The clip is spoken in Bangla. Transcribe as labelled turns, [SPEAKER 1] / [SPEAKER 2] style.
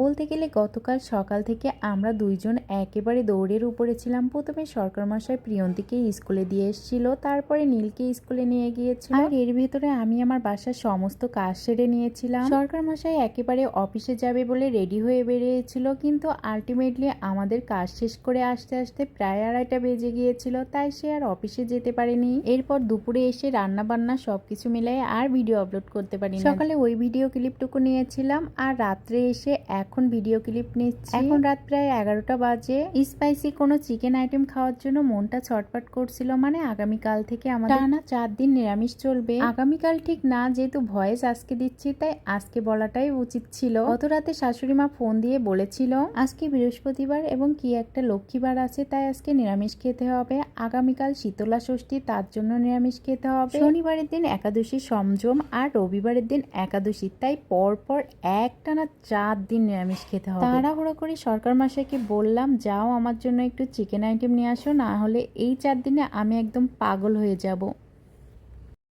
[SPEAKER 1] বলতে গেলে গতকাল সকাল থেকে আমরা দুইজন একেবারে দৌড়ের উপরে ছিলাম। প্রথমে সরকার মশাই প্রিয়ন্তীকে স্কুলে দিয়ে এসেছিল, তারপরে নীলকে স্কুলে নিয়ে গিয়েছিল, আর এর ভিতরে আমি আমার বাসার সমস্ত কাজ সেরে নিয়েছিলাম। সরকার মশাই একেবারে অফিসে যাবে বলে রেডি হয়ে বেরিয়েছিল, কিন্তু আলটিমেটলি আমাদের কাজ শেষ করে আসতে আসতে প্রায় 2:30 বেজে গিয়েছিল, তাই সে আর অফিসে যেতে পারেনি। এরপর দুপুরে এসে রান্না বান্না সবকিছু মিলাই আর ভিডিও আপলোড করতে পারিনি। সকালে ওই ভিডিও ক্লিপটুকু নিয়েছিলাম, আর রাত্রে এসে এখন ভিডিও ক্লিপ নিচ্ছি। এখন রাত প্রায় 11টা বাজে। স্পাইসি কোনো চিকেন আইটেম খাওয়ার জন্য মনটা ছটফট করছিল। মানে আগামীকাল থেকে আমাদের টানা 4 দিন নিরামিষ চলবে। আগামীকাল ঠিক না, যেহেতু ভয়েস আজকে দিচ্ছি তাই আজকে বলাটাই উচিত ছিল। গত রাতে শাশুড়ি মা ফোন দিয়ে বলেছিল আজকে বৃহস্পতিবার এবং কি একটা লক্ষ্মীবার আছে, তাই আজকে নিরামিষ খেতে হবে। আগামীকাল শীতলা ষষ্ঠী, তার জন্য নিরামিষ খেতে হবে। শনিবারের দিন একাদশী সংযম আর রবিবারের দিন একাদশী, তাই পরপর একটানা 4 দিন নিরামিষ খেতে হবে। তাড়াহুড়ো করে সরকার মশাইকে বললাম, যাও আমার জন্য একটু চিকেন আইটেম নিয়ে আসো, না হলে এই 4 দিনে আমি একদম পাগল হয়ে যাব।